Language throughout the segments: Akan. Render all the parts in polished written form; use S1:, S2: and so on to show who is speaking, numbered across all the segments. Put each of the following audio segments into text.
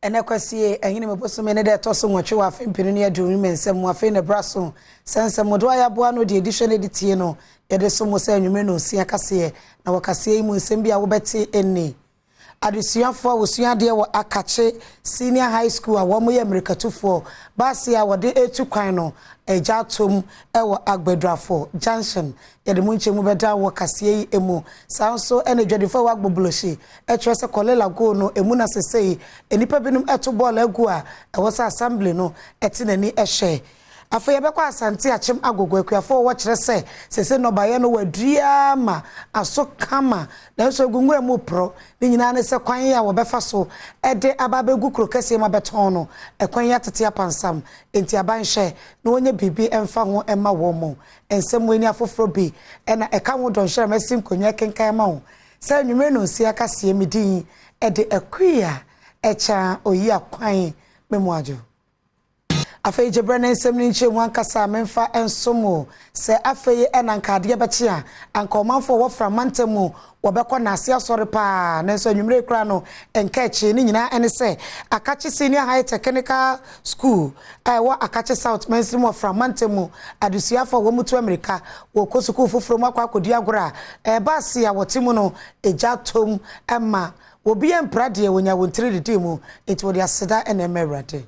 S1: ene kwasie ehine mebosome ne de toso nwotwe wa fempinu ne aduru mensem wa fe ne braso sense modo ayaboa no de edition editie no yede so mo se anwumre no sia kase na wakase yi mu nsem bia wo beti eni adusuafo wosuade wo akache senior high school a wo mo ye amerikatufo basi a wode etu kwan no eja tom ewo agbedrafo junction yede mu nche mu beda wo kase yi emu sanso ene dwadefo wa gboboloshi etwe se kolela go no emu na sesei enipa binum eto ball agu a ewo sa assembly no etinani ehwe afa yebekwa asante achim agogo akuafo wo kire se sese no baye no wadua ma aso kama na so gunwura mu pro ni nyina ne se kwan ya wo befa so ede ababegu krokase ma beton no ekwan ya tete apansam enti abanhye na wonye bibi emfa ho ema wo mo ensem weni afoforo bi ena eka ho donhye masim konwa kenkan ma ho se anwumre no si akase midin ede akuya echa oyi akwan memuajo afei jebrana nsem ni nche mu ankasa memfa ensomo se afei enankade beche a ankomanfo wo fra mantemu wo bekọ na ase asore pa na nso nwumre kra no enkachi ni nyina ene se akachi senior high technical school wo akachi south mainstream wo fra mantemu adusuafo wo mutu america wo kosuku foforo makwa akodi agora basi a wotimu no eja tom ema obi emprade wonya wontiri didimu it dia seda ene merade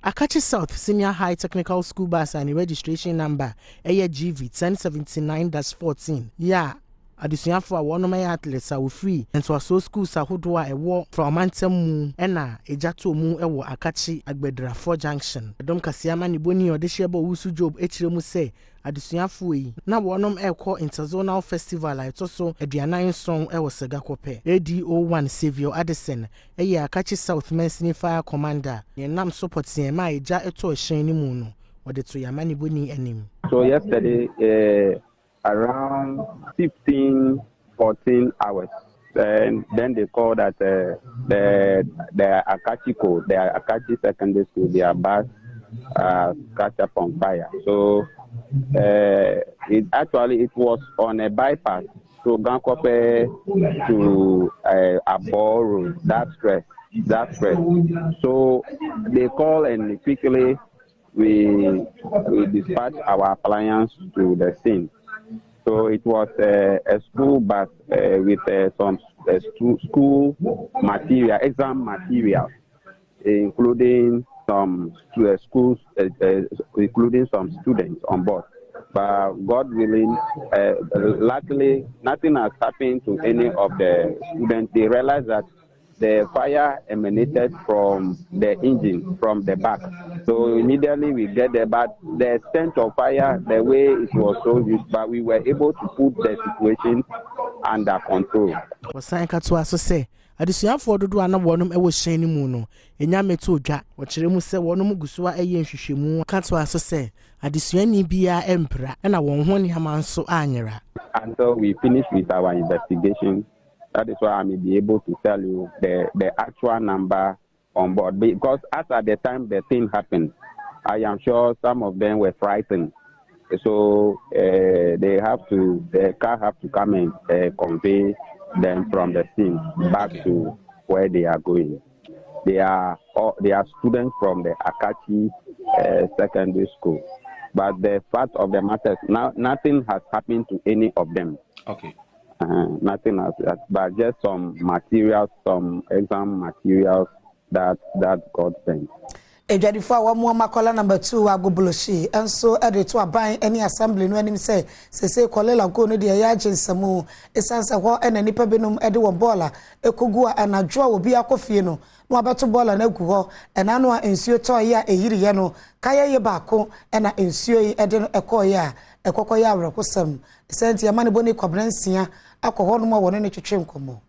S2: Akachi South Senior High Technical School bus and registration number GV 1079-14. Yeah, adusuafo a wono may athletes are free and so schools ahodo a ewo from Mantemu ena ejato mu ewo Akachi Agbedrafo Junction. Adom kasiama ni boni odeshebo wusu job echiremu se adusuafo yi na wonom ekọ interzonal festival a etoso aduanan song ewo Segakope. ADO1 Savior Addison eye Akachi South Mensini Fire Commander ye nam support ma eja eto ehyen ni mu no wode to yamani boni enim.
S3: So yesterday around 14 hours, and then they called that the Akachi code, the Akachi Secondary School, their bus catch up on fire. So it was on a bypass to Gankope to Abo Road. That stress. So they call and quickly we dispatch our appliance to the scene. So it was a school bus with some school material, exam material, including some schools, including some students on board. But God willing, luckily, nothing has happened to any of the students. They realized that the fire emanated from the engine, from the back. So immediately we get there, but the extent of fire, the way it was so used, but we were able to put the situation under control.
S2: Wasan katwa so say adusuafo dodo ana wonum ewo hyen ni mu no enya meto dwa wo kire mu se wonum gusoa eye nhwehwemu katwa so say adusuani bia empra na won ho ni hamanso anyera.
S3: Until we finish with our investigation, that is why I may be able to tell you the actual number on board. Because as at the time the thing happened, I am sure some of them were frightened. So the car have to come and convey them from the scene back to where they are going. They are students from the Akachi Secondary School. But the fact of the matter is now nothing has happened to any of them.
S4: Okay.
S3: Nothing else, but just some materials, some exam materials that God sent.
S1: Ejadifo awamu makola number 2 agoboloshi enso edeto aban any assembly no anim say kolela go no de ya ginsamu esansa ho ena nipa benum ede wo bola ekogu a anadwo obi akofie no no abeto bola na egu ho ena no ensuo to ya eyiri ye no kaya ye baako ena ensuo yi ede no ekoya ekokoya awrekosam senti ya mane boni kwabransia akoho no mo woni ne twetwe nkomo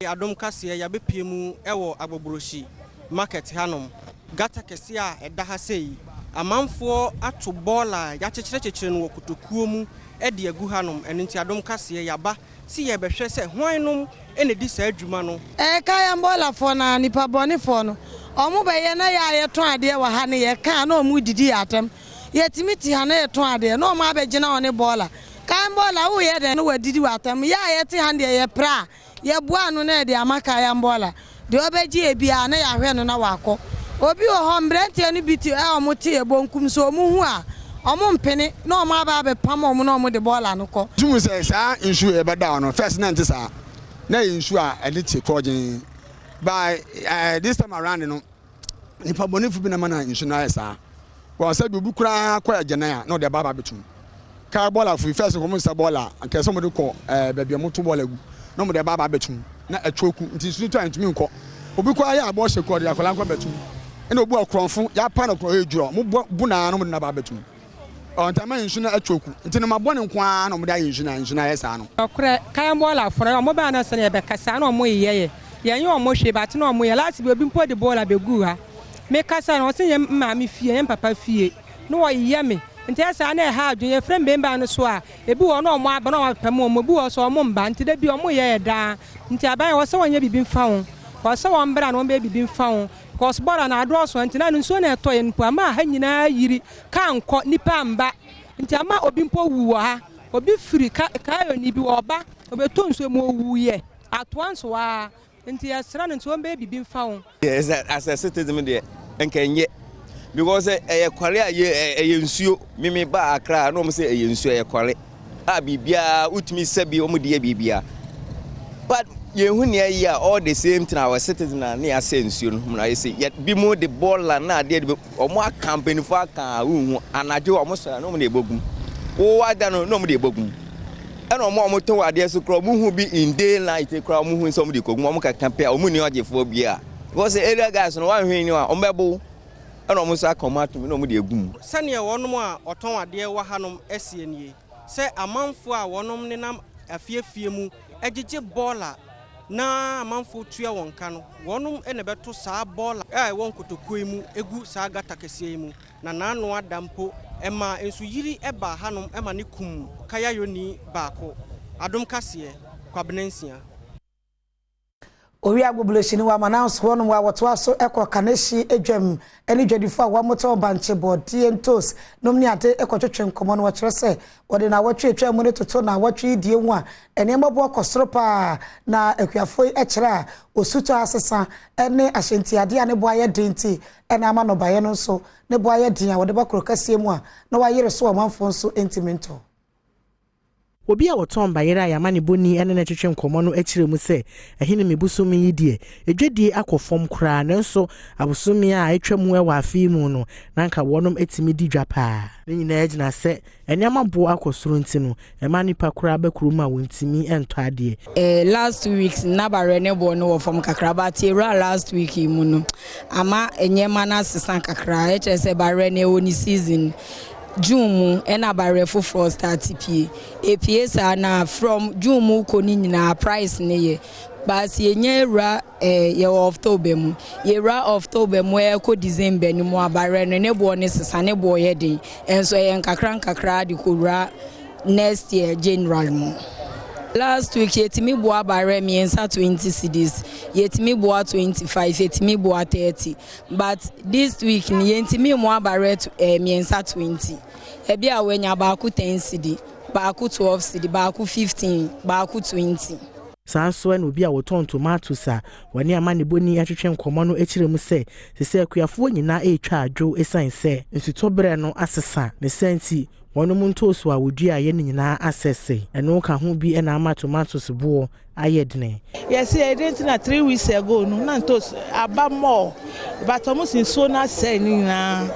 S5: Adom kase ya bepiemu ewo agboboroshi market hanom gata kese a eda ha sei amanfo ato bola ya chechechechire no kotokuo mu ede agu hanom enti Adom kase ya ba si ye behwe se hwannom ene di sa adwuma no
S6: kaya bola fo na nipa bone fo no omo be ye na ya ye ton ade wa ha ne ye ka na omo didi atem ye timiti ha na ye ton ade na omo abegina one bola kaya bola wo ye de no wa didi wa atem ya ye ti ha de ye pra ye bua no na de amaka ya bola de obeji ebia na ya hwe no na wakọ obi o mbrante no biti omote ebonkum so omu hu a omo mpene na omo aba be pam omo na omo de bola no kọ
S4: tumu se sa insu e beda no first na ntisa na insu a elite kọjin by this time around no nipa bonifu bi na mana insu na esa wa se bi bukura kwa agena ya na de baba betum ka bola fu first ko mo sa bola anke so mo de kọ baabi mo to bola gu na mo de baba betum na atwoku nti insu to antumi nkọ obi kwa ya abo hye kọ de akola nkọ betum ena obu akronfo ya pa na kọ ejuro mo bu na no mo na baba betum on tama insu na atwoku nti na mabone nko a na mo da insu na yesa no
S7: okre kan bola foro mo ba na se ne be kasa na mo yeye yenye omo hwe ba te na omo ye last bi obi mpo de bola begu ha me kasa na o se ye maami fie ye papa fie no wo ye me nti asa na ha adwen ye frem bemba no so a ebi wo na omo aba na wapam omo bi wo so omo mba nti da bi omo ye da nti aban wo se wonye bibi mfa ho wo se won bra na won be bibi mfa ho cause bola na adro so nti na nso na eto ye npo ama ha nyina yiri ka nko nipa mba nti ama obi mpo wu ha obi firi ka yo ni bi wo ba obeto nso mo wu ye atwanso wa nti asra no nti won be bibi mfa ho
S8: yes as a citizen there enkenye because kware aye nsuo mimi ba akra no mo say aye nsuo kware a bibia utumi sabi o mo de bibia but ye hu ne aye all the same thing our citizen na ne ase nsuo no na say yet bi mo de ball na de o mo campaign for aka hu anaje o mo so no mo de bogum wo wada no mo de bogum ena omo to ade so kro mo hu bi in daylight kro mo hu some de kogum mo ka campaign o mo ni ogefo bia because area guys no wan hwen ni a ombebo ena omo so akomato no mo de egum
S5: sane e wonom a oton ade wa hanom esie nie se amanfo a wonom ne nam afiefie mu egege bola na amanfo tua won ka no wonom ene beto saa bola won kotokoi mu egu saa gata kese mu na nano adampo ema ensu yiri eba hanom ema ne kum kaya yoni baako adom kase kwabenansia
S1: owi agbobuloshini wa announce wonu wa woto aso ekọ kaneshi edwam eni dwadifo a wa moto banche body entos nomni ade ekọ twetwe nkomo no kire se wode na wotwe etwa mu ne toto na wotwe die hu a ene mbabo akosoro pa na akuafo ekire a osuto asesa ene ahyenti ade ane bo aye denti ene ama no baye no so ne bo aye den a wode bakro kasie mu a na wa yire so o manfo so entimento
S2: obi a woton bayera ya mane boni ene na twetwe nkomo no akire mu se ehine mebusumi yidie edwadie akofom kra nanso abusumi a etwam ewa afi mu no nanka wonom etimi di dwapa nyina agina se enyama bo akosoro ntino emani pakura bakuruma wontimi ento ade
S9: last week na bare ne bo no from kakraba tira last week mu no ama enyema na sesan kakra echese bare ne oni season June and about for start APS na from June koni nyina price ne but ye ra October mu ye ra October mu e ko December ni mu abare ne bo ne sesa ne bo ye den enso ye nkakra di ko ra next year general mu last week yetimi bo abare mi ensa 20 cedis yetimi bo 25 yetimi bo 30 but this week ni yetimi mo abare mi ensa 20 ebi a wenya baaku 10 cedi baaku 12 cedi baaku 15 baaku 20
S2: sanso en obi a woton tomatoes a wani amane boni atwetwe nkomo no akire mu se akuafo nyina etwa adwo esan se nsutobere no asesa ne senti wonom ntoso a wodua ye nyina asese eno ka ho bi na ama tomatoes bo ayedne
S10: yes I didn't na 3 weeks ago no na ntoso aba more but almost in so na say ni na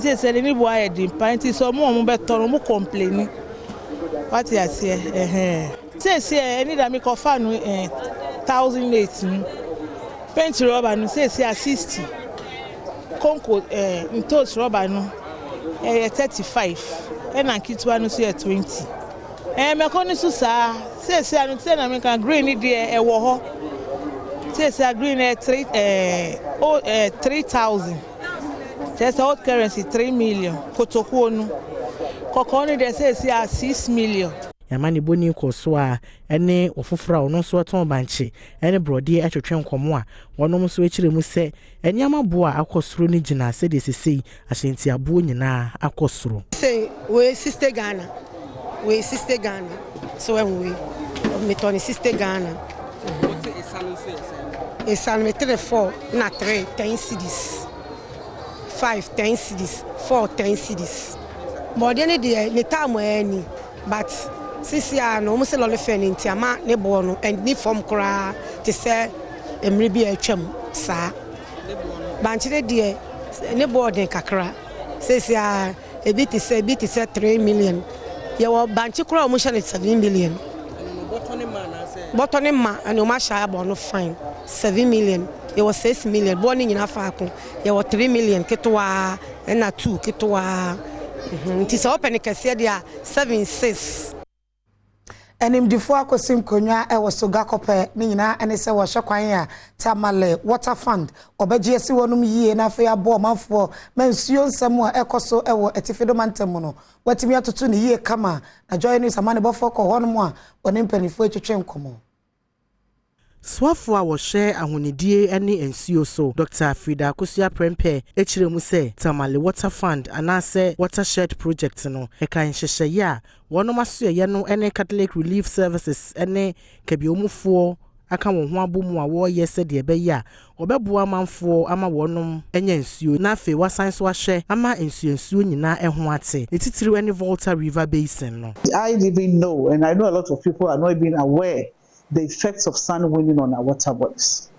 S10: they say ni bo ayedin panti so mo beto mo complain what you say say any da me kofa no 1008 paint rubber no say 60 konko ntoso rubber no 35 and kitwa no say 20 me ko ni so sa say anu say na me kan green ni de e wo ho say green 3000 just old currency 3 million kotoku no kokoni de say 6 million
S2: yamane boni koso a ene ofofra ono so ton banche ene brode atwetwe nkomo a wonom so akire mu se enyama bo a akosoro ni gina se de sesei ahyenti abo nyina akosoro
S11: say we sister Ghana so when we me Tony sister Ghana Esan 4 na 3 10 cedis. 5 10 cedis, 4 10 cedis. But then the time any but sisi no almost a lot of fan into ama ne bono and ni form kra to say emri bi atwam sa. Banchire de ne board kakra. Sisi a bit is 3 million. You were banchi kra almost 7 million. Bottom man and no masha no fine 7 million. It was 6 million. Born in Afako. There were 3 million. Ketwa and a 2 ketwa. It is open. You can see there 7-6.
S1: And him before Kosim Konya, I was so gakope, Nina, and I said, was Shakwaya, Tamale, Water Fund, or BGS 1 year, and after a bomb for Mension somewhere, Ecoso, Ewo, Etifidomantemono. What me to 2 year, come, a join is a man above 4 more, or Nimpenny for to train come.
S2: Swafwa was share ahunidie any NCO so Dr. Frida Kusia Prempe echire mu se Tamale Water Fund anase watershed project no eka nhyehyɛ ya wono maso ye no ene Catholic Relief Services ene kabiomufo aka won ho abomu a wo ye se de be ya obeboa manfo ama wonom enya nsuo na afi wasan so ahye ama nsuo nyina eho ate etitiri ene Volta River Basin no.
S12: I didn't know, and I know a lot of people are not even aware the effects of sun winning on our water bodies.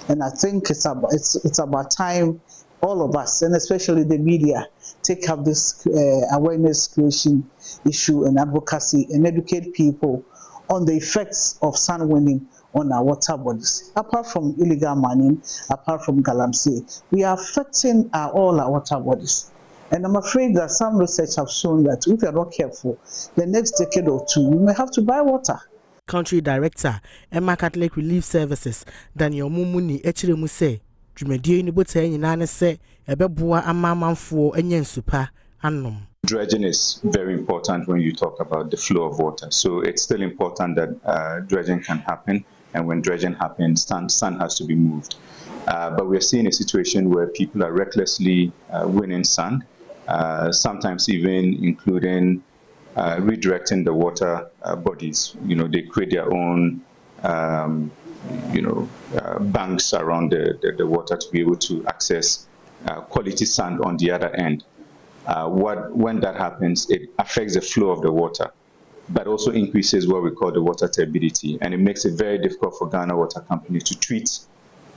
S12: And I think it's about time all of us, and especially the media, take up this awareness creation issue and advocacy and educate people on the effects of sun winning on our water bodies. Apart from illegal mining, apart from galamsey, we are affecting all our water bodies. And I'm afraid that some research have shown that if we are not careful, the next decade or 2, we may have to buy water.
S2: Country Director, Emma Catholic Relief Services, Daniel Mumuni echire mu se, dwumadie ni bote nyina ne se, ebeboa amamanfo enyen supa anom.
S13: Dredging is very important when you talk about the flow of water. So it's still important that dredging can happen, and when dredging happens, sand has to be moved. But we're seeing a situation where people are recklessly winning sand, sometimes even including redirecting the water bodies. You know, they create their own, banks around the water to be able to access quality sand on the other end. When that happens, it affects the flow of the water, but also increases what we call the water turbidity, and it makes it very difficult for Ghana Water Company to treat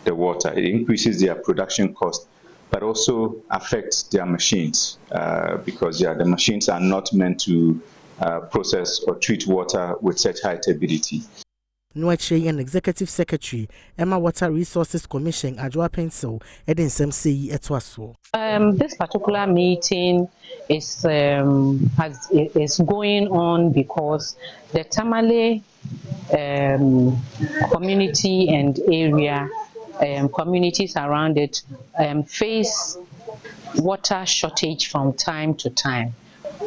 S13: the water. It increases their production cost, but also affects their machines because the machines are not meant to process or treat water with such high turbidity.
S2: Nwachie and Executive Secretary Emma Water Resources Commission Adjoa Pencil Eden Semsei etwaso.
S14: This particular meeting is going on because the Tamale community and area communities around it face water shortage from time to time.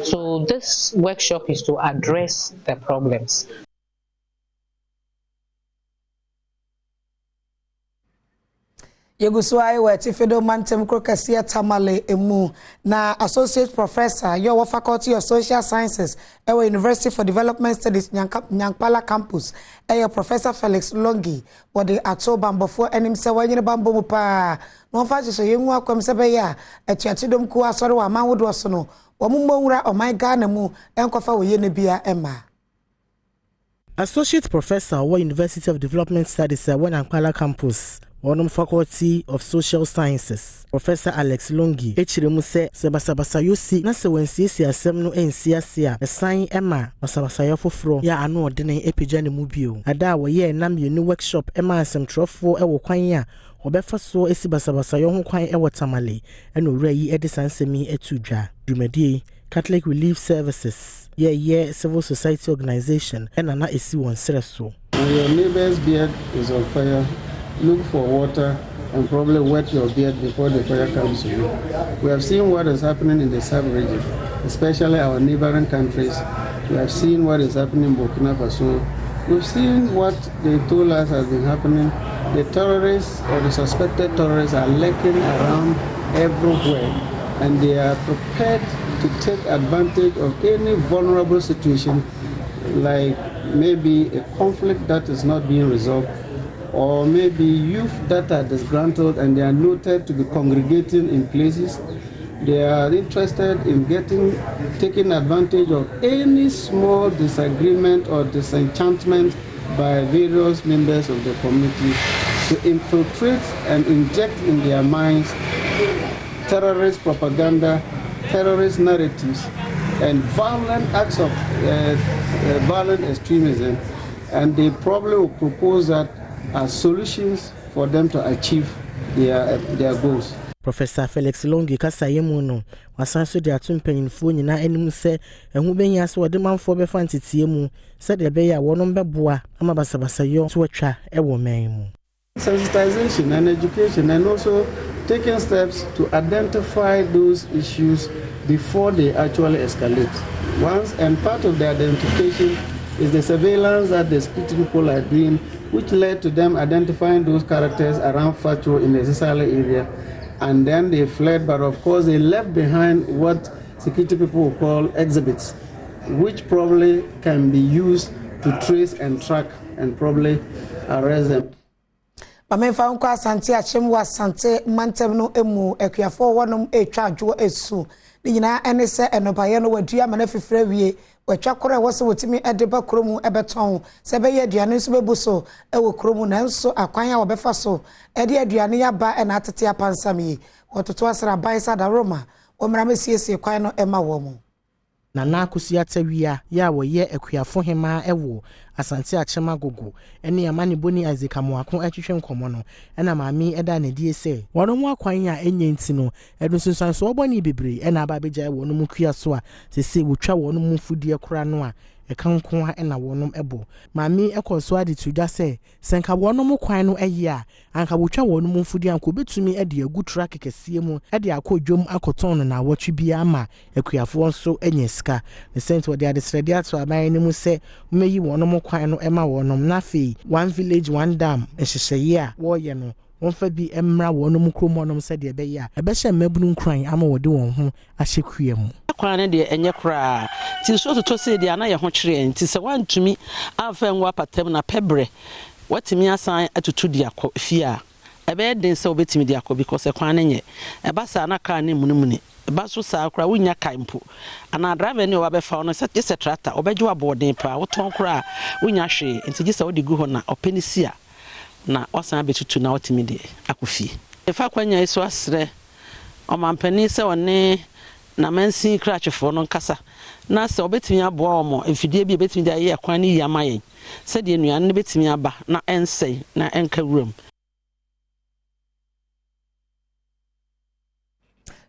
S14: So this workshop is to address the problems.
S1: Yeguswai wa Tifedo Mantem Krokasia Tamale Emu na Associate Professor your Faculty of Social Sciences ewa University for Development Studies Nyankpala Campus Professor Felix Longi wode ato bambo for enim se wanyene bambo mu pa no fa hyehyɛ yengu akwam se be ya atuatidom ku asɔre wa manwodo so no wɔmumwura ɔman Ghana mu enkofa wo ye ne bia ema.
S2: Associate Professor wa University of Development Studies Nyankpala Campus Onum Faculty of Social Sciences Professor Alex Longi echiremu se sebasabasa yosi na se wensiesi asem no ensiasia esan ema basabasa yofoforo ya anu odene epija ne mu bio ada wo ye nam yenu workshop ema asem trofo ewo kwan ya obefa so esi basabasa yo ho kwan ewo Tamale eno wura yi edisansemi etudwa dwumadie Catholic Relief Services civil society organization ena na esi won sere so.
S15: When your neighbor's beard is on fire, look for water and probably wet your beard before the fire comes to you. We have seen what is happening in the sub-region, especially our neighboring countries. We have seen what is happening in Burkina Faso. We've seen what they told us has been happening. The terrorists or the suspected terrorists are lurking around everywhere, and they are prepared to take advantage of any vulnerable situation, like maybe a conflict that is not being resolved, or maybe youth that are disgruntled and they are noted to be congregating in places. They are interested in taking advantage of any small disagreement or disenchantment by various members of the community to infiltrate and inject in their minds terrorist propaganda, terrorist narratives, and violent acts of violent extremism. And they probably will propose that as solutions for them to achieve their goals.
S2: Professor Felix Longi kasaye no wasanso de ato mpanyinfo nyina anim se ehu benya so de manfo be fantitie mu se de be ya wono beboa ama basabasayo so atwa ewo man mu.
S15: Sensitization and education, and also taking steps to identify those issues before they actually escalate. And part of the identification is the surveillance that the security people are doing, which led to them identifying those characters around Facho in the Sisala area. And then they fled, but of course they left behind what security people call exhibits, which probably can be used to trace and track and probably arrest them.
S1: Mamenfa nkwa asante achemu asante mantem no emu ekuafo wonom etwa adwo esu ni nyina ene se enopaye no wadua mana fifira wie watwa kore wose wotimi edeba kromu ebeton se be ye aduane nso bebuso ewo kromu na nso akwan a wobefa so ede aduane ya ba ena atete apansam wototo asra baisa da Roma omra mesiesie kwan no ema wo mu
S2: na nakusi atawia ya woye ekuafo hema ewo asante achema gogo ene amane boni Isaac Amoako atwetwe nkomo no ena maami eda na die se wono mu akwan a enye nti no edunsunsan so oboni bebre ena aba beja wono mu kua so a sese wotwa wono mu fudie kora no a ekanko ha ena wonom ebo maami ekoso ade tuda se senka wonom kwan no eyi a anka wotwa wonom mu fudie anko betumi ede agu track kesie mu ede akodwom akoton na wotwe bia ama ekuafo nso enye ska the sense what they are the ato aban ni mu se meyi wonom kwan no ema wonom na fe one village one dam ehyehyeye a wo ye no wonfa bi emra wonom kromonom se de be ya ebe hye mabunu kran ama wode won ho ahyekua mu
S16: kwan de enye kra ti so to se de ana ye ho kyere nti se wantumi afa nwa patam na pebre watimi asan atutu de akofia ebe den se obetimi de akọ because kwan nye eba sa na ka ne munumuni eba so sa kra wunya kaimpo ana driver ne obabefa no se tese tractor obeju aboden pa woton kra wunya hwe nti gisa odi gu ho na openisia na osan betutu na otimi de akofie efa kwanya iso asre o mampani se one na mansin krachefo no nkasa na se obetimi aboa omo efidie bi betimi de aye kwan ni yamayen se de nuan ne betimi aba na ensei na enka wuram.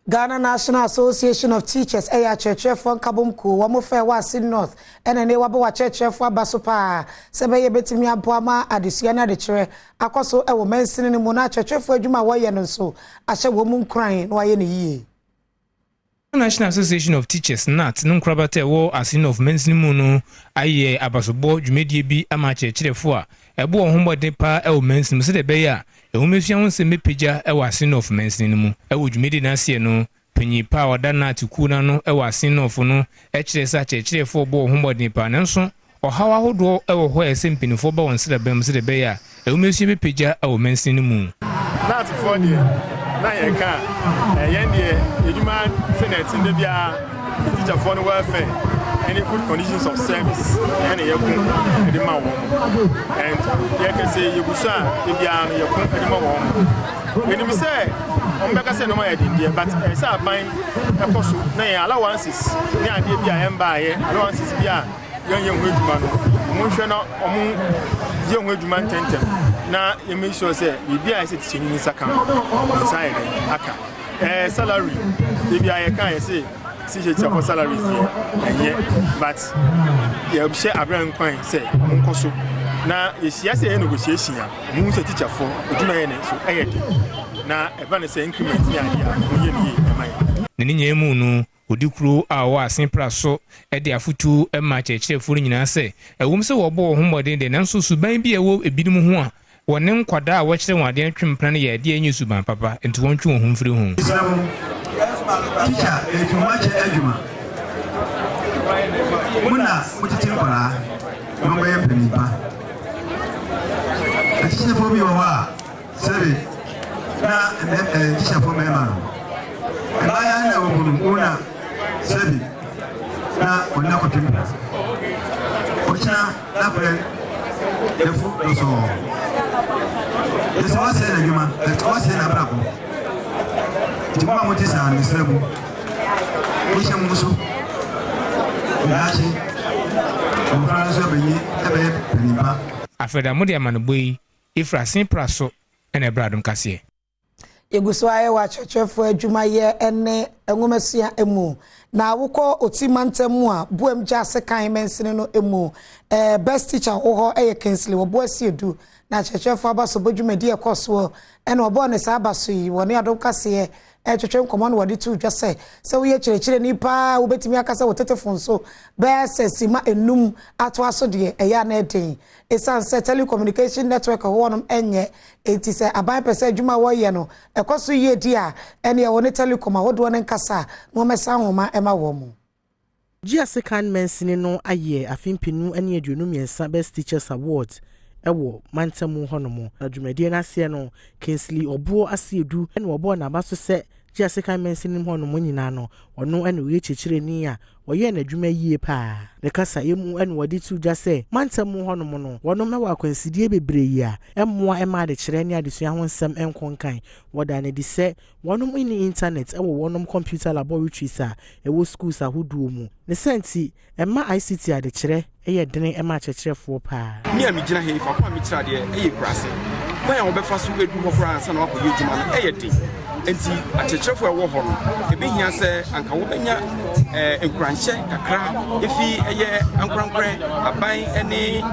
S1: Ghana National Association of Teachers eya church for Kabumku wamofe wasi North ene ne wabo wa church for basopa sebe ye betimi aboa ma adesua na de kire akoso ewo mensini ni mu na church for adwuma wo ye no so ahye wo mu nkran no aye ne yie.
S17: National Association of Teachers NAT nkrabate wo asin of mensini mu no aye abasobo dwumedie bi ama church a ebo hombode pa ewo mensini se de be ya ehumefia wonse mepeja ewo asin of mensini mu ewo dwumedie na se no panyi pa oda na atiku na no ewo asin of no ekire sa church bo hombode pa nanso ohawa hodo ewo ho esempinifo ba wonse de bem se de be ya ehumefia mepeja ewo mensini mu
S18: NAT for die na ye ka yende eduma senate nde bia teacher for no welfare any good conditions of service any yakun edima wo and ye can say yebusa e bia no yakun edima wo enim say on beka say no ma yedin but say aban ekoso na ye allowances ni ade bia emba ye allowances bia yan hu eduma no mo hwe na omo ye hu eduma tentem na you make sure say bibia is teaching in saka inside aka salary bibia ye kan say see for salaries here and but you share abran kwan say nkoso na yesia say negotiation a mu say teacher for oduna ye so ayede na eba na say increment ni ade a mo ye ni emai
S17: ne nyemu no odikuru a wa asenpra so ede afutu ema chechefo nyina se ewum se wo bo ho modern de nanso suban bi ewo ebinum ho a wone nkwada a wɔkyere wade atwempra no yɛ de anyi suban papa enti wɔntwe ho mfiri ho
S19: teacher etumache ejuma muna mutitiri kwara mambaye penipa teacher for me wa sabi na teacher for me ma ba ya na wo una sabi na onna ko timba o cha na pre efu so esa wa se na juma wa se na brako juma mo ti sa ni sebu o se mo so ya chi o fra so be ni ebe penipa
S17: afeda mo de amanoboi ifrasin praso ene Adom kase
S1: Yegusoaye wa chechefo adwuma ye ene enwomasia emu na wukọ otimantemu a buem jase kan mensene no emu best teacher ho eye Kingsley wo boasi edu na chechefo abaso bodwumadi ekoso ene obo ne sa abaso yi woni Adom kase chechefo command wodi tu dwase se wo ye chirekire ni pa wo betimi akasa wo tetefon so best sima enum ato aso de eya na eden esanse telecommunication network ho wonom enye enti se aban pese adwuma wo ye no ekoso ye di a ene wo ne telecom a wodo ne nkasa no mesa homa ema wo mu
S2: Gia second mensini no aye afimpinu ene aduonum yensa best teachers awards ewo mantamu honomo adwumadi na ase no Kingsley obo asiedu ene obo na abaso se Gia second mensini honomo nyina no ono ene we chechire ni a oye na adwuma yie pa ne kasa yemu ene wodi tu dwa se mantamu honomo no wono mewa kwansidie bebre yi a emmoa ema de kire ne adesua ho nsem enkonkan woda ne di se wonom ini internet ewo wonom computer laboratories a ewo schools ahoduo mu ne senti ema ICT ade kire eye dene ema chechirefo pa
S20: mi a mi gina he fa kwa mi kira de eye kurase kwa ya obefa so edu ho kura ansa na wakoye djuma no eye de enti achechirefo ewo ho no ebehia se anka wo benya enkuranhye kakra efi eye ankrankre aban ene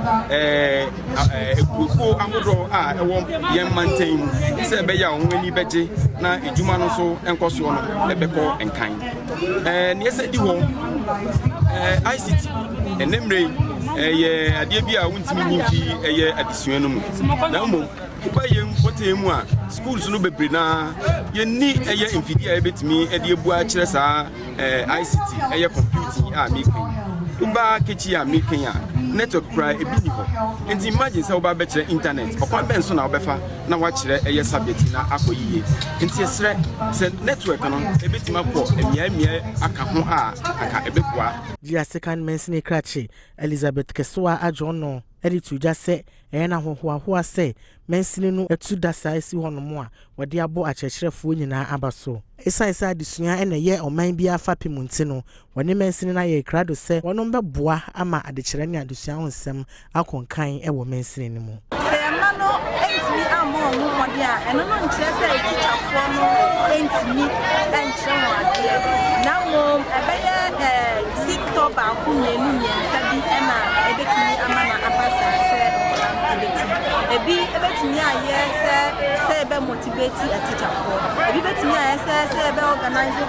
S20: ekuko ahodo a ewo yen maintain se be ya won ani beje na edjuma no so enkoso no ebeko enkan ne ese di ho ICT enemre ye ade bia wontimi nyimfi eye adesua no mu na mo ba yem potemu a schools no bebre na ye ni eye mfidi a ebetimi ade ebu a kire sa ICT eye computing a making uba kechi a making a network cry ebi ni ho enti imagine say oba be kire internet okwa ben so na obefa na wa kire eye subject na akoyiye enti esre se network no ebetima ko emia aka ho a aka ebekwa
S2: Gia second mensini krachi Elizabeth Keswa ajono editu jase na hohoa se mensini no etu dasa esi honomo a wode abo achechirefo nyina abaso esaisa adesua ene ye oman bia fapimunti no wone mensini na ye krado se wonom beboa ama adekire ne adesua ho nsem akonkan ewo mensini ni mu
S21: se ma no entimi amo mo wode a eno no nkyere se teacherfo no entimi enkyere wade na mo ebeye TikTok ba ku nenu nyensa bi na ebetimi amana abasa se ebi ebetimi aye se ebe motivate a teacher for ebi betimi aye se ebe organize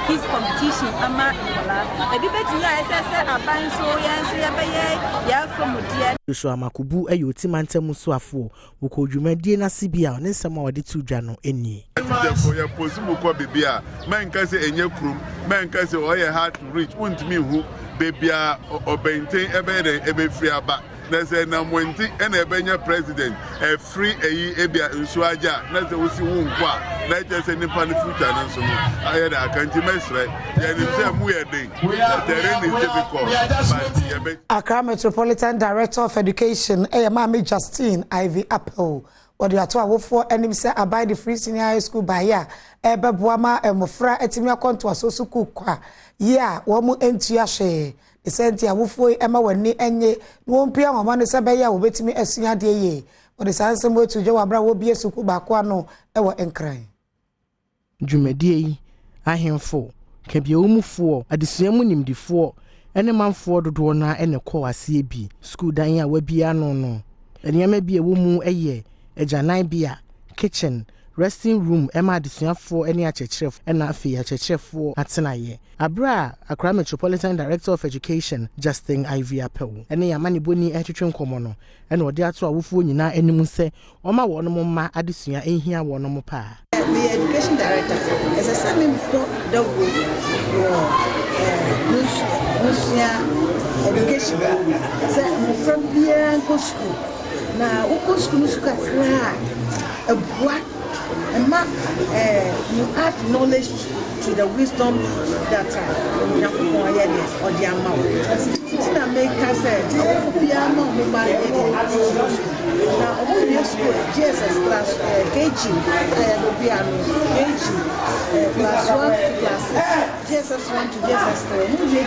S21: quiz competition ama wala ebi betimi aye se aban so yenso yebeye ya from dia
S2: Joshua Makubu ayoti mantemu so afo wokodwumadie na sibia ne nsem a wode tu dwa no eni
S22: therefore ya possible ko bebia man ka se enye krum man ka se oye hard to reach untimi hu bebia obenten ebe free aba na se na monti ena ebenya president free eyi ebia nso aja na se wosi wu nkwa na je se nipa ne future na nso no aye da akanti mesre ya ni se mu ye den terrain is difficult but
S1: Accra Metropolitan Director of Education Mami Justine Ivy Apple wodi ato awofo enim se abai the Free Senior High School by ya ebeboa ma emofra etimi akonto asoso kukwa ya wo mu entua hwe esenti awofo ema wani enye no mpia mama no se be ya wo betimi asua de ye wodi sanse mo tujo wabra wo bie suku ba ko ano ewo enkran
S2: dwumadie yi ahemfo kabiawumfo adesuamu nimdifo ene manfo dodo na ene kɔ asie bi school dan a wabia no enema bi ewo mu eye ejanan bia kitchen resting room ema adesuafo ene achechirefo ena afi achechirefo atenaye abra Accra Metropolitan Director of Education Justin Ivy Apple ene yamani boni etwetwe nkomo no ene ode ato awofo nyina anim se oma wo no ma adesua ehia wo no pa
S23: the education director is a semi double education say from here go school na uko school kakra what you add knowledge to the wisdom that you or the amount. Tina make us say, now school JSS class KG class 1 to class 6, JSS 1 to JSS 3,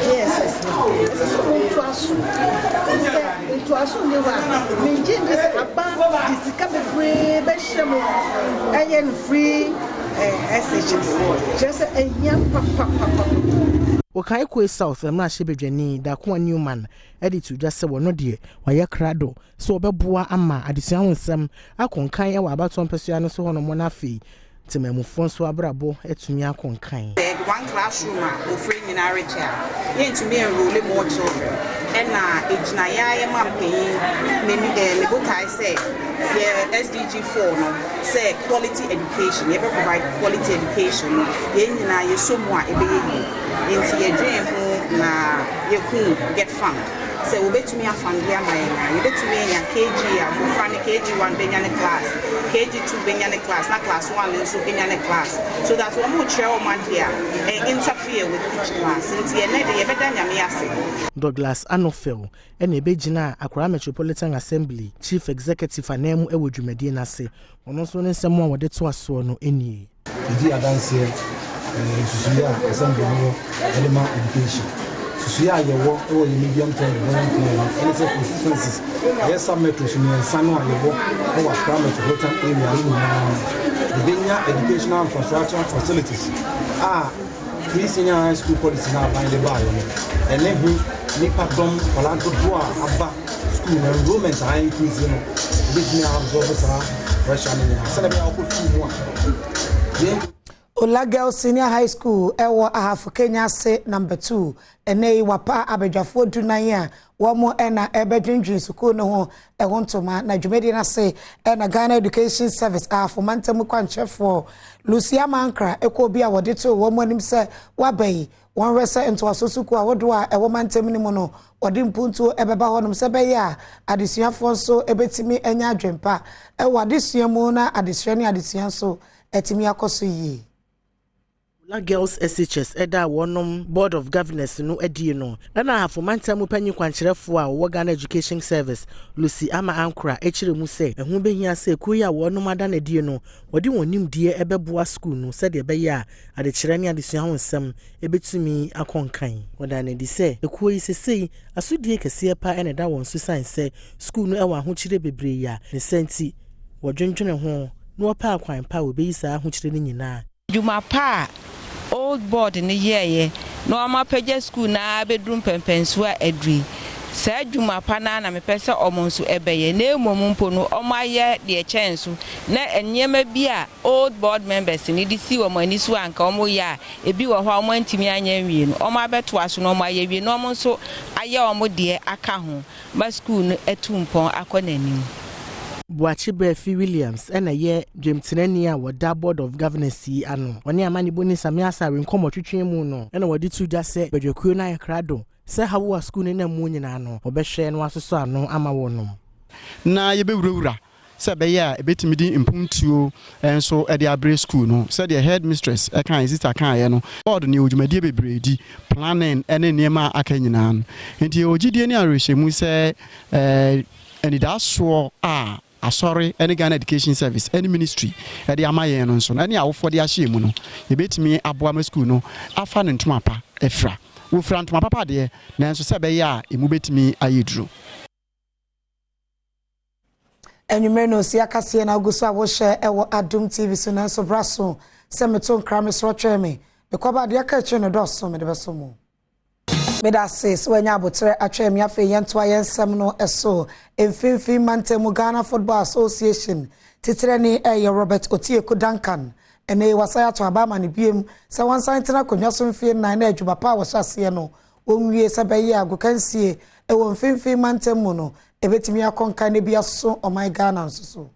S23: JSS now. This is into us only one. Maintain this about this free SHS. Just a young papa.
S2: Wakai Kwe South, I'm not Shibejani, Dakwa Newman, editor just say, well, no dear, why ya crado, so Bebua Ama, at the sound some, I can't kind of about 1 percent so on a monafi. To me, Mufonso Abrabo, Etumia Conkain.
S3: One classroom, or free in our chair. Yen to me, enrolling more children. And it's Naya, Mamping, maybe the Legotai say, yeah, SDG 4, no, say quality education, never provide quality education. Yen, you so more a baby into your dream, na you could get fun. So we bet me a fan here, my you bet me a KG, I'm from KG1 being in class, KG2 being in class, not class 1 and so being in class. So that's one more chair man here and interfere with each class. Into your net, you better than me.
S2: Douglas Anofel, and a Bejina, Accra Metropolitan Assembly, Chief Executive and Name Ewoju Medina say, on also in someone with the two no any.
S4: The dance here, Assembly, Element Education. So yeah, you walk over the medium term, any constituencies. Yes, some metros in Sanwa, you walk over Accra Metropolitan area. The Benya educational infrastructure facilities. Free senior high school policy now by the bar. And then Nipa Dom, Palanco Boa, Abba school enrollment are increasing. This may absorb us, rationing. Celebrate our good.
S1: Ola Girls Senior High School, Ewa Ahafu Kenya say number 2. Ene wapa abejafo dunaya wamo ena ebedwindwin suku no ho ewontoma na dwumedi na say ena Ghana Education Service afu mantamu kwanchefo Lucia Mankra ekobi a wode to wamo nim se wabai won resa into asosuku a wodo a ewo mantamu ni mo no wode mpuntu ebeba honom se be ya adesuafo nso ebetimi enya adwempa ewa adesuamu na adesua so etimi akoso yi.
S2: Girls SHS Eda Wonom Board of Governors no edi no na hafo mantamu panyi kwankyerefo a wo Ghana Education Service Lucy Ama Ankra echire mu se ehu behia se kuya wonom ada na die no wodi wonim die ebeboa school no se de be ya adekyere ne adesua ho nsem ebetumi akonkan woda na di se ekuo yi sesei asodie kese pa ene da won so san se school no ewa ahokyere bebre ya ne senti wodwendwene ho no opa akwan pa obeyi sa ahokyere ne nyina
S6: Juma pa old board in the year no ama page school na bedroom pempensua edri sa Juma pa na me pese omonso ebeye na emomumpo no omaye de chance na enyema bia old board members ni di si omani so anka omo ya ebi wo ho omantimi anya wie no oma beto aso no omaye wie no omonso aye omo de aka ho ba school no etumpon akonanim
S2: Buachibefi Williams ena ye dwemtenani a woda Board of Governors ano oni amani boni samiasa renkomo twetwe mu no ena wodi tuja se bedwekuo na yakrado se hawo school ne na mu nyina no obehwe no asoso ano ama wonom
S24: na ye bewurawura se be ya ebetimi di impuntuo enso e de abre school no se the headmistress e kan sister kan ye no board ne odwumadie bebredi planning ene niema aka nyina no enti ogidie ne arehemu se and that's so sorry any Ghana Education Service any ministry e de amaye no nso any awofo de ahye mu no e betimi aboa ma school no afa ne ntoma pa efra wo fra ntoma papa de na nso se be ya emu betimi ayeduru
S1: Enumero si akase na oguso a wo hye ewo Adom TV so na so braso se meton kramis ro tweme e koba de aka chi no doso me de beso mu Meda says when you abotre atwem ya fe yento ayensem no eso emfimfim mantemu Ghana Football Association titreni Robert Otieko Duncan ene wasaya to abama ne biem se wan santina konwa so mfie na na adwuma pa wo hyase no onwie se be ye agokansie e won mfimfim mantemu no ebetimi akonka ne bia so o my Ghana nso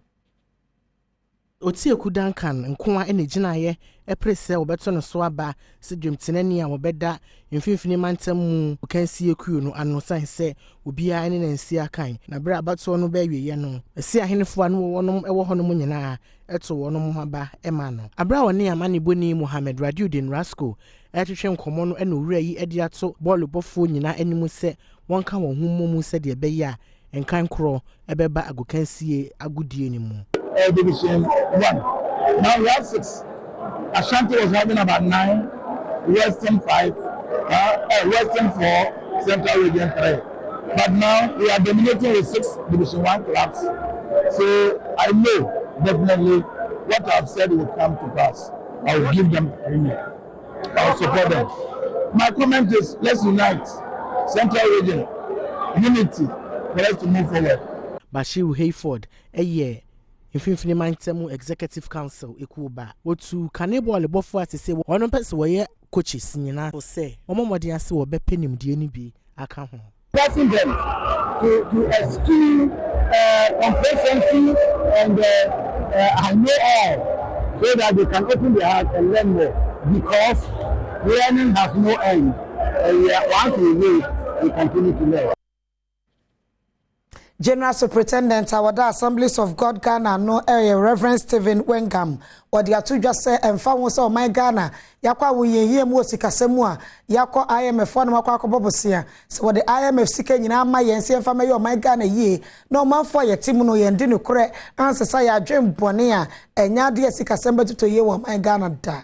S2: Otieku Duncan nkoa ene ginaye eprese obeto no so aba se dwemtenani a wobeda mfimfini mantam mu kansie kuo no ano san se obia ene nansi akan na bra abato no ba wiye no esi ahenefo anu wonom ewo honom nyina eto wonom aba ema no abra woni amane boni Mohammed Radiudin Rasco etwetwe nkomo no ene owura yi edi ato ball bofo nyina animu se wonka won hummu se de be ya enkan kro ebeba agokansie agudie ni mu.
S5: Division 1. Now we have 6. Ashanti was having about 9, Western 5, Western 4, Central Region 3. But now we are dominating with 6 Division 1 clubs. So I know definitely what I've said will come to pass. I will give them premium. I will support them. My comment is let's unite. Central Region, unity for us to move forward.
S2: Bashiru Hayford, Infinity Mantamu Executive Council Ekuba. Wotu Kanebo Lebofo say one person where coaches Nina will say, Omodia so be penny DNB. I can't.
S5: Pressing them to eschew complacency and I know all so that they can open their heart and learn more because learning has no end. Once we learn, we continue to learn.
S1: General Superintendent Awada Assemblies of God Ghana no area Reverend Stephen Wengam or the atu just say emfa wo say my Ghana yakwa wo yeye mu osikasemu a yakwa IMF no makwa akobobosia so what the IMF sika nyina ma yense emfa me yo my Ghana ye no manfo ye tim no ye ndi no kore ansesa ya adwen bone a enya de sikasem betuto ye wo my Ghana da.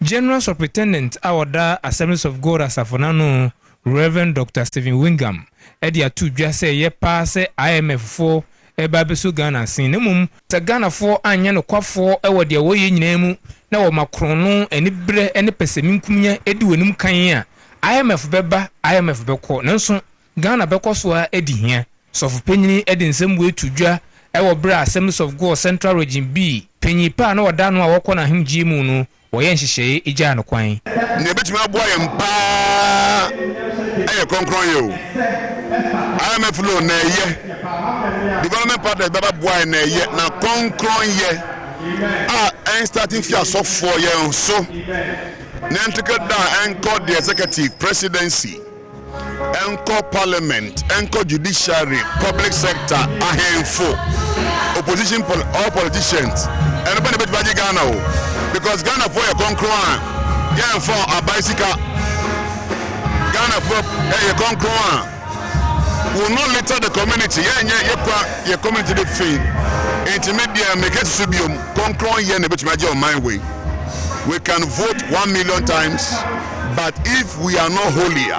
S17: General Superintendent Awada Assemblies of God Asafonano Reverend Dr. Stephen Wingam Edia tu dwa say ye pass IMF for eba beso Ghana sin nemum ta Ghana for anya no kwafo ewo de wo ye nyina mu na wo makron no eni bre eni peseminkumnya edi wenum kan a IMF beba IMF beko nanso Ghana beko so a edi hia sofu penyini edi nsem we tu dwa ewo bre Assemblies of God Central Region B penyi pa na woda no a wokọ na himji mu no wo ye nhihye ija no kwan
S22: ne betumi aboa ye mpa konkron yo IMF lo na ye development partners baba boy na ye na konkron ye and starting fear so for ye so na ntike da enco the executive presidency enco parliament enco judiciary public sector ahenfo opposition all politicians anybody bet baji Ghana because Ghana for your konkron ye for a bicycle Ghana for a concurrent will not litter the community. Your community the fee. Intermediate make it subium concurrent yen which major on my way. We can vote 1 million times, but if we are not holier,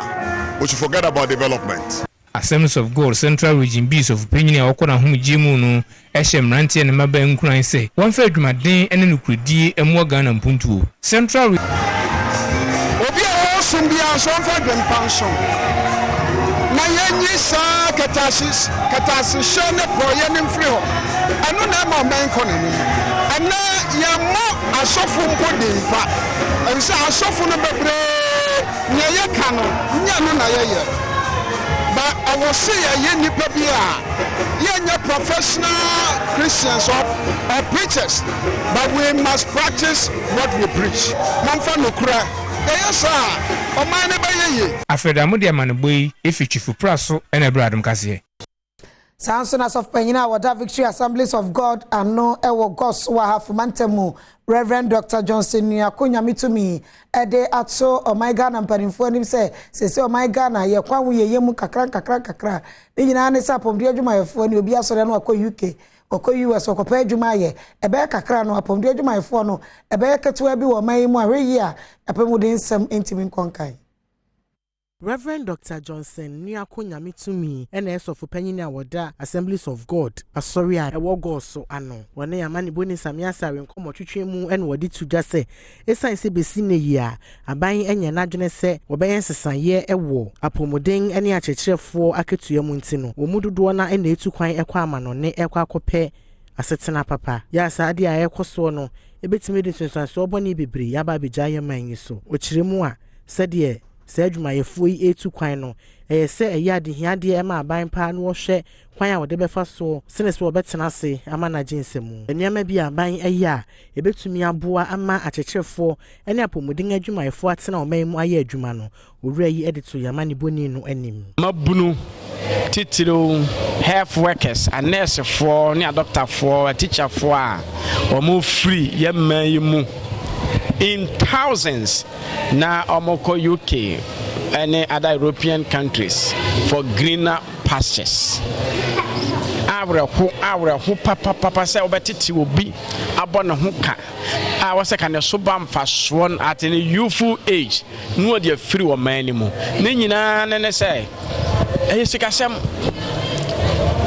S22: we should forget about development.
S17: Assemblies of God Central Region B of Penny Okona Humijimu no Eshem Ranti and Maba Nkran say one fair Jumadin and Nukridi and Morgan and Puntu Central
S7: Sumbia so fa dwempanso na yenyi sa katasi shone proye ne mfiri ho anu na ma men konani ana ya mo asofu mpodi mpa ensa asofu no bebre nya ye kanu nya no na ye but I will say ye nipa bia ye professional Christians or preachers but we must practice what we preach mamfa no kura
S17: Afreda mudi amanubui ifichifu praso ene bradum kasiye.
S1: Sansonas of Penyina Wada Victory Assemblies of God and no ewo gos wa hafu mantemu Reverend Dr. Johnson Nyakunya mitumi ede atso o my Ghana mpanimfo nim se o my Ghana ye kwan ye yemu kakra ni nyina ne sa pomdi adwuma yefo ni obi asore no akọ UK okọ US okọ adwuma ye ebe kakra no apomdi adwuma yefo no ebe ketewa bi wo man mu aweyi a apemudi nsem intimi konkan.
S2: Reverend Dr. Johnson Nyakunya mitumi NS of Penyina Wada Assemblies of God asori a ewo God so ano wone amane boni samia sare nkomo twetwemu ene wodi tuja se esan se besi ne yi a aban enye nadwene se wobeyen sesan ye ewo apomuden ene akyekirefo aketuyemu ntino wo mudodo na ene etu kwan ekwa amanone ekwa akopɛ asetena papa ya saade a ekoso no ebetimi de sunsanso oboni bebre ya ba beja ye man yi so okiremu a sɛdeɛ Sedjuma yefuyi etu kwan no say a yard here dear ma buying pan or share kwan a wɔde bɛfa so sene so wɔbɛtena ase ama na gyensɛmu nneɛma bi a ban ɛyɛ a ebetumi aboa ama akyekyerefoɔ ɛne apɔmuden adwumayɛfoɔ atena ɔman mu ayɛ adwuma no owura yi ɛde to yama ne boni no anim
S8: mabunu titiro health workers a nursefoɔ ne a doctorfoɔ a teacherfoɔ a wɔn free yɛmma yi mu in thousands na wɔkɔ UK and other European countries for greener pastures. Our who papa say obetiti will be abon hoka. I was a kind of subam fast one at a youthful age. No, dear free or man anymore. Nina, and say, Esikasem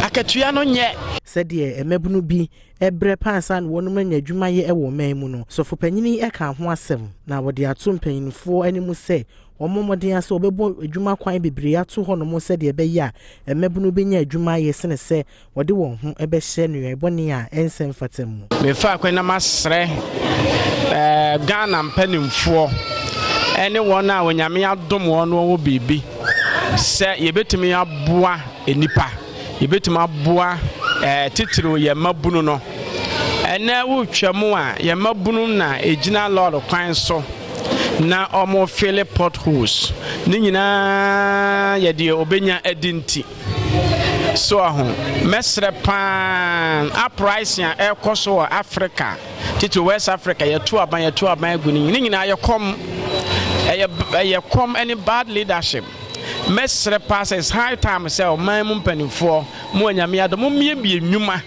S8: Akatuano yet.
S2: Said ye, a mebunu be a bre pansan one man ya jumaye a woman. So for penny a can one seven. Now what they are too paying for any must say. Omo de aso obebo adwuma kwan bebre ato ho no mo se de be ya emebunu benya adwuma yesene se wode won ho ebe hye no ebone a ensem fatam
S8: me fa kwan na masre Ghana mpanimfo ene won a wonyame adom won wo bibi se yebetumi aboa enipa yebetumi aboa titiro ye mabunu no ene wo twam a ye mabunu na ejina lord kwan so na omo fele potholes ni nyina ye de obenya adinti so ahun mesre pan uprising e koso Africa tito West Africa ye to aban agu ni nyina ye kom any bad leadership mesre pass is high time say o man mu mpanifo mu anyame adom mie nwuma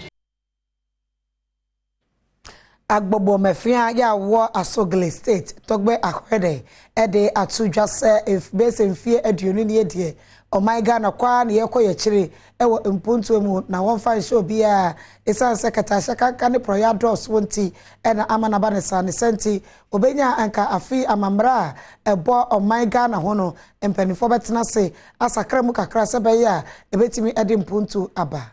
S1: Agbobo mefia ya wo Asogle State togbe akwede ede atudwa se if base mfie aduonu ne de o my Ghana kwa na yekoye kire ewo mpuntu mu na won fan show bia esan secretary shaka ne proya dos wonti ena amana ba ne sa ne senti obenya anka afi amamra ebo o my Ghana hono empanifo betena se asakra mu kakra se be ya ebetimi ede mpuntu aba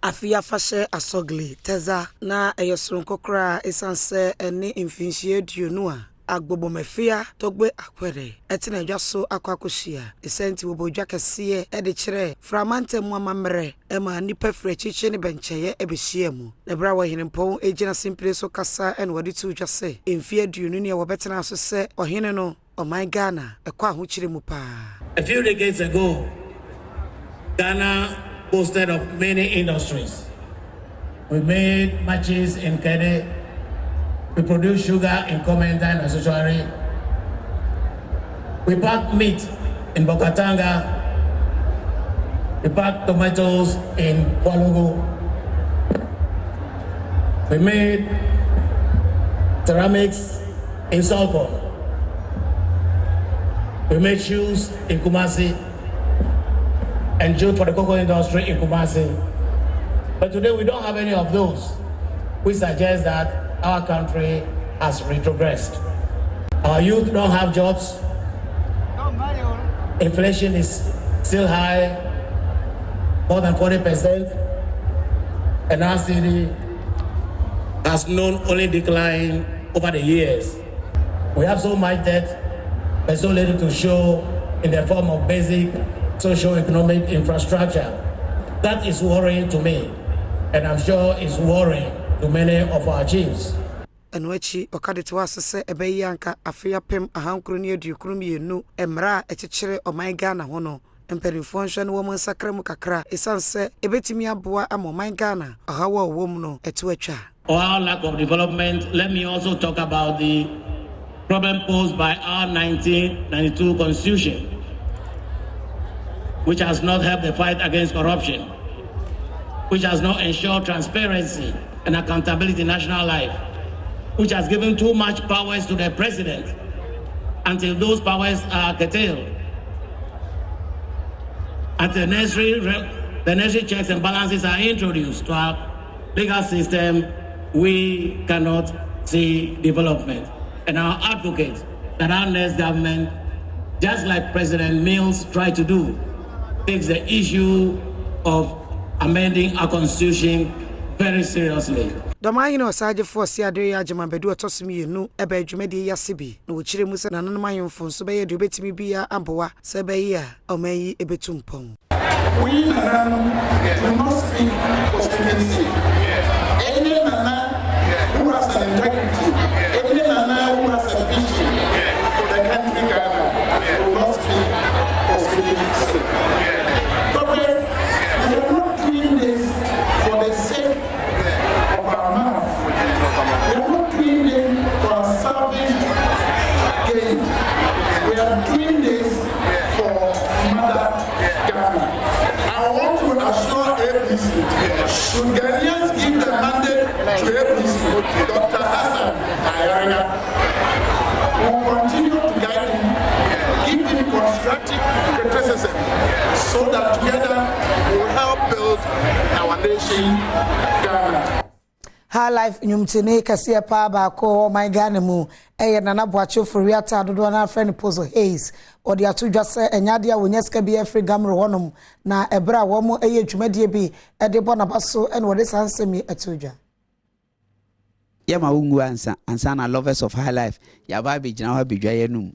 S1: Afia fashe Asogle teza na eyosron kokra esanse ene mfinhie aduonu a agbobo mafia togbe akwere etena adwaso akwakohia esenti wobodwa kese e de kire framante mu amamre ema nipa fra chiche ne bencheye ebehia mu ne bra wo hinempon ejina simple so kasa en wodi tu dwase mfie aduonu ne wobetena so se ohene no o my Ghana ekwa ho kire mu pa
S9: A few decades ago Ghana boasted of many industries. We made matches in Kede. We produced sugar in Komenta and Asochwari. We packed meat in Bokatanga. We packed tomatoes in Kwalugu. We made ceramics in Solpon. We made shoes in Kumasi and jute for the cocoa industry in Kumasi. But today we don't have any of those. We suggest that our country has retrogressed. Our youth don't have jobs. Inflation is still high, more than 40%. And our city has known only decline over the years. We have so much debt, but so little to show in the form of basic socio-economic infrastructure. That is worrying to me, and I'm sure it's worrying to many of our chiefs.
S1: Enwechi okadete wasese ebeyanka afia pem ahankro ne adukru mienu emra echechire o my Ghana hono emperifo nhwe ne wo nsakra mu kakra esanse ebetimi aboa am my Ghana ahawa wom no eto atwa.
S9: Our lack of development. Let me also talk about the problem posed by our 1992 constitution, which has not helped the fight against corruption, which has not ensured transparency and accountability in national life, which has given too much powers to the president until those powers are curtailed. Until the necessary checks and balances are introduced to our legal system, we cannot see development. And our advocate that our next government, just like President Mills tried to do, takes the issue of amending our constitution very seriously.
S1: Doma hino osaje force ade ya agema bedu otosom yenu ebe adwumade yase bi na wo kire mu se nanom ayemfo so be ye de obetimi bia amboa se be yi a omayi ebetumpon.
S5: We must speak for speaking sake. Any Nana who has an integrity, any Nana who has a vision for the country Ghana will not speak for speaking sake. But we are not doing this for the sake of our mouth. We are not doing this for our selfish gain. We are doing this for Mother Ghana. I want to assure APC, should Ghanaians give the mandate to APC, Dr. Hassan Ayanga will continue to guide him, give him constructive criticism, so that together we will help build our nation, Ghana.
S1: High life nyumtene kase pa ba ko my Ghana mu eye nana boacho foriata dodo na friend Pozo Hayes odi atodwa se enyade a wonyeska bi afri gamro honom na ebra wo mo eye dwumadie bi ede bo na baso ene wode sansemi atodwa
S10: yama ungu ansa na lovers of high life ya ba be gina wa bedwa yenum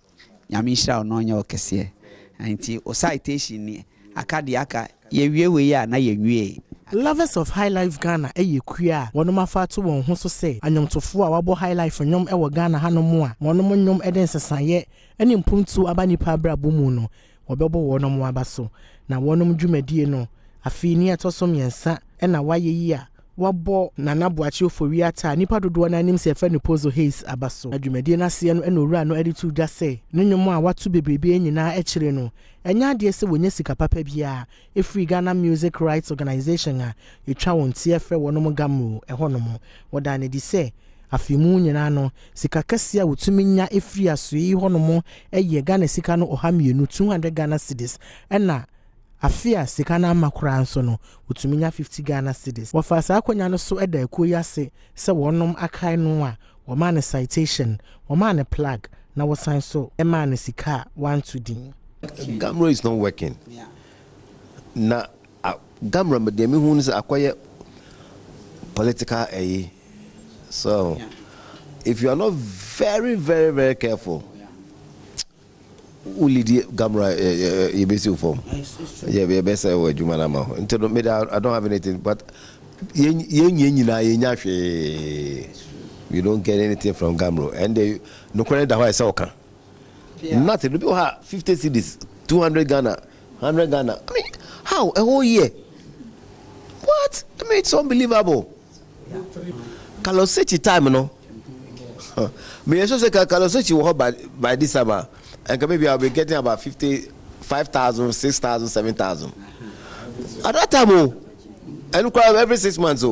S10: nyame hira ono nya okese anti o citation ni akade aka ye wiewe ya na ye nwie.
S2: Lovers of High Life Ghana eye kua wonom afa to won ho so se anyomtofo a wabo High Life nyom ewo Ghana hanom a wonom nyom eden sesaye eni mpuntu abanipa brabo mu no wobebo wonom aba so na wonom dwumadie no afi ni etosom yensa na waye yi a wabo nana boachi oforiata nipa dodo na anim se fa ne Pozo Hayes abaso adwumadie na se no ena owura no editu dwa se ne nyom a watu bebrebe nyina ekire no enya ade se wonya sika papa bia efri Ghana Music Rights Organization a etwa won tie frɛ wonom gamu ehonom woda ne di se afimu nyina no sika kase a wotumi nya efri asoyi honom eye Ghana sika no 200 Ghana cedis ena afia sika na makura nso no wotumi nya 50 Ghana cedis wafa sa akonya no so eda eko yase se wonom akai no a wo man citation wo man plug na wo san so e man sika 1 to din.
S11: Gamro is not working. Yeah. Na Gamro me dem hu nse akoye political so yeah. If you are not very very very careful, only the Gamro you be see form. Yeah, be best we juma na ma. Until me I don't have anything, but you don't get anything from Gamro, and they no credit that why say okay. Yeah. Nothing. The people have 50 cedis, 200 Ghana, 100 Ghana. I mean, how? A whole year? What? I mean, it's unbelievable. Kalosechi time, no? Me also say Kalosechi will hold by this summer, and maybe I'll be getting about 55,000, 6,000, 7,000. At that time, and every 6 months,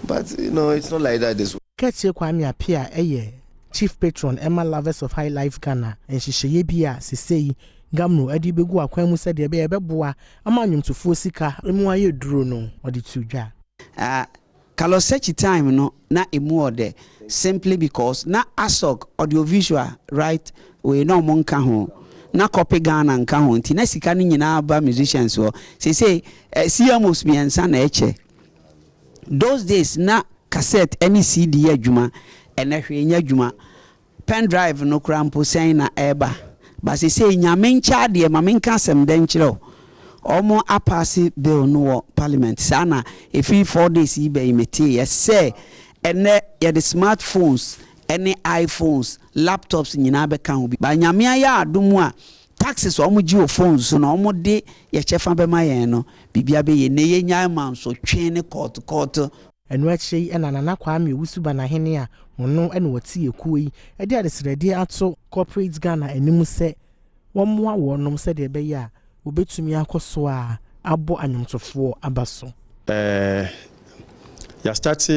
S11: but you know, it's not like that this way.
S2: Catch you, Kwame Apia, Chief Patron Emma Lovers of High Life Ghana and she sheye bia se sei Gamro edi begu akwan mu se de be ebeboa amanyum to fosika emu aye duro no odi tudwa
S10: Kalosechi time no na emu ode simply because na ASOG audiovisual right we no monka ho na copy Ghana nka ho nti na sika ni nyina ba musicians ho say CMOs miensa na eche those days na cassette any CD adwuma ene hwenya dwuma pen drive no krampo sen na eba ba se nyame ncha de ma menka sem den kire omo apasi bill no parliament sana efi 4 days ibe imeti yes ene ye the smartphones any iPhones laptops nyina be kan obi ba nyame aya adomu a taxes omo gi o phones so na omo de ye chefa be ma yen no bibia be ye ne ye nya man so twen ne court
S2: enu achi ena nana Kwame Wusuba na hene a ono ene wati ekuyi ede adesrede ato corporate Ghana enimu se womwa wonom se de be ya obetumi akoso a abo anyomtofo abaso
S20: ya start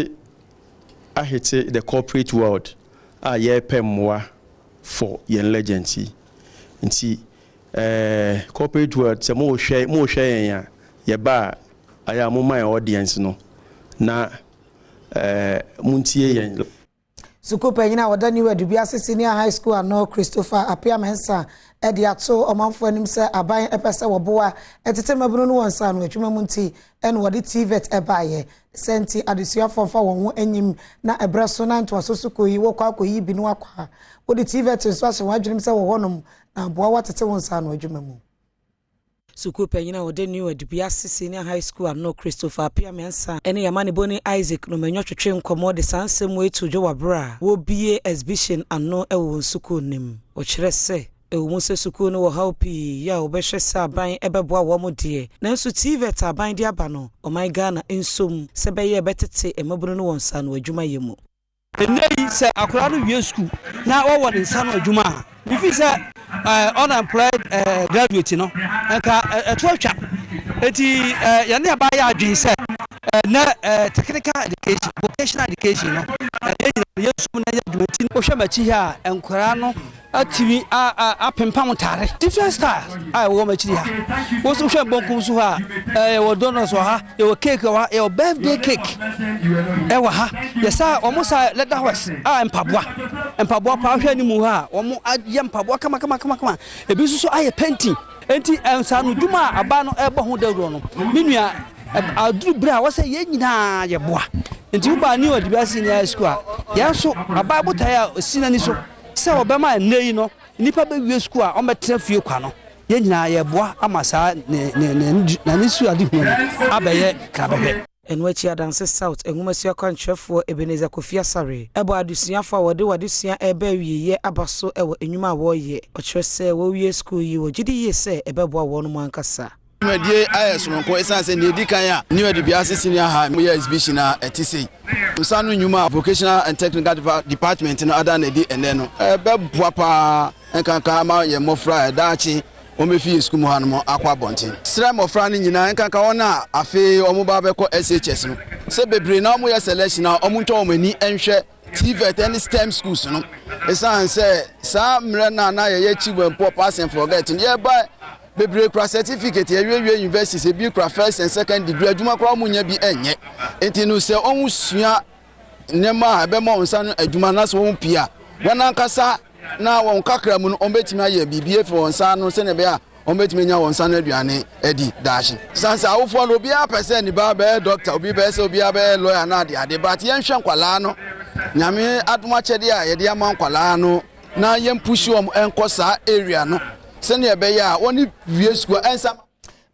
S20: I hate the corporate world ye pemwa for yen legacy nti corporate world se mo hwe ya ye ba aya mo my audience no na muntie yen
S1: Sukupe nyina wadani we Dubia Senior High School ano Christopher Apia Mensa edi ato omanfo anim se aban epese woboa etete mabunu no wonsa no adwuma mu nti en wode TVET ebaye senti adesuafo fa won ho anyim na ebraso na nto asoso yi wo kwa akoyi bi no akwa wode TVET nso ahye wadwenem se wo honom na boa watete wonsa no adwuma mu Suku penyina wode new Edubiase Senior High School ano Christopher Piamensa ene yamane boni Isaac no menyo twetwe nkomo de sansem wetu dwabra wo bie exhibition ano ewo suku nim o kire se ewo muse suku no wo helpi ya obehwe se aban ebeboa wo modie nanso TVET aban de aba no o my Ghana ensom se beye betete emabunu no wonsa no adwuma yemu
S12: enei se akora no wie school na wo wode nsa no adwuma if is unemployed graduate no enka etwatwa eti yane abaya adwen se na technical education vocational education no yesu na ya adwati no hwe machi ha enkora no atimi apempam tare different styles wo machi ha wo so hwe bonkum so ha wo donuts ha wo cake wa wo birthday cake wa ha yesa omusa leather horse empaboa pa hwe ni mu ha omu aye mpaboa kama ebi so aye painting enti ensa no dwuma aba no ebo ho dawro no menua aduru bra wo se ye nyina ye boa enti uba ni Edubiase Senior School ya so aba botae a sinani so se obema nei no nipa be wie school a o metra fie kwa no ye nyina ye boa amasa na ni su ade hu abaye krabebe
S1: enwachi adanse south enwumasiya kwanchefo Ebenezer Kofia Sare ebo adusuafo wode sua ebe wieye abaso ewo enwuma wo ye ochese wo wie school yi wo gidi ye se ebeboa wo no mankasa
S13: Medie ayes nko esanse ne dikan a new Edubiase Senior High mo ye exhibition a etise nsanu nyuma vocational and technical department no ada na di ene no beboa pa enkanka ma ye mofra daachi o me fi school mo hanmo akwa bonten sra mofra ni nyina enkanka wona afi o mo ba beko SHS no se bebre na mo ye selection na o mo ntwa o mani enhwe TVET and STEM schools no esanse sa mre na ye chiwempo pass and forget ye ba bebre kra certificate ye university e bi kra first and second degree adwuma kra munya bi enye enti no se onwu sua nema be mo nsa no adwuma na so won pia wana nkasa na won kakra mu no ombetimi aye bibie for nsa no se ne be a ombetimi nya won nsa no aduane edi dashi sansa awofo no obi a person ba be doctor obi be se obi a be lawyer na ade but yen hwe nkwala no nyame adoma chede a ye de ama nkwala no na yen push om enkosa area no sene be ya woni wie school ensa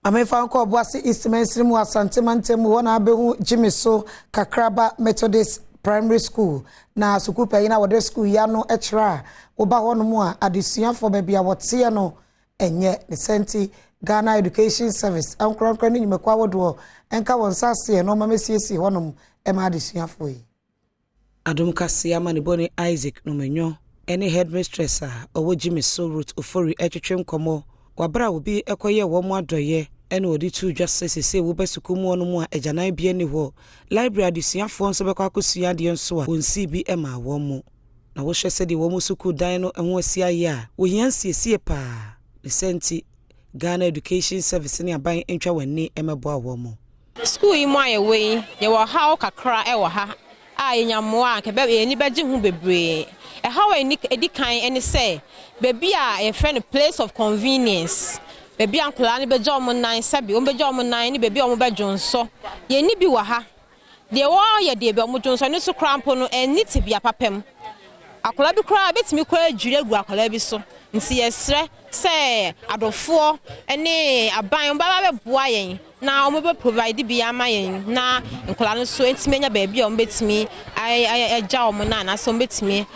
S1: amefa nko Obuasi East Mainstream Asante Mantemu wona abehu Jimiso Kakraba Methodist Primary School na suku peyina wode school ya no echra oba hono mu a adesuafo ba bia wote no enye ne senti Ghana Education Service ankronkron ni nyimekwa wodo enka wonsase no mamesiesi honom ema adesuafo yi Adom kase amane boni Isaac no menyo ene headmistress a owo Jimiso route ofori etwetwem komo wabra obi ekoye wo mu adoye ene odi tu dwase sese wo besukumu ono mu a ejanan bia ni ho library adesuafo nso bekwa akosua de nso a onsi bi ema wo mu na wo hwese de wo mu suku dan no enho asia ya wo hiansiesie pa ne senti Ghana Education Service ni aban entwa wani emebo awo mu
S14: school yi mu ayewe ye wo ha kakra e wo ha a yenyamoa ke be ni beji hu bebre how edikan ene say baby a friend place of convenience baby ankola ni bejo om nan sabi o bejo om nan ni baby om bejo nso ye ni bi wa ha de wo ye de be om jonso ni so krampo no eni tibia papem akola bi kra betimi kwa adwire gu akola bi so nsi yesre say adofo ene aban baba be boa yen na omo be provide bi ama yen na nkola no so entimi nya baby om betimi ja om na so betimi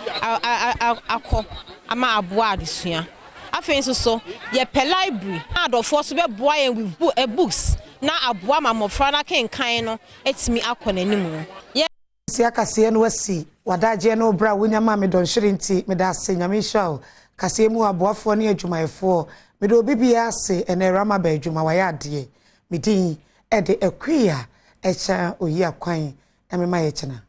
S14: akọ ama aboa adesua afen so ye pe library adofo so be boa yen with books na aboa mamofra na kenkan no etimi akọ nanimu ye
S1: siakase no wasi wadaje no bra wonyama me don hyirinti me da se nyame hwa kase mu aboafo ne adwumayefo me do bibia ase ene rama ba adwuma wa ya ade me din ede akuya echa oyi akwan na me ma ye chena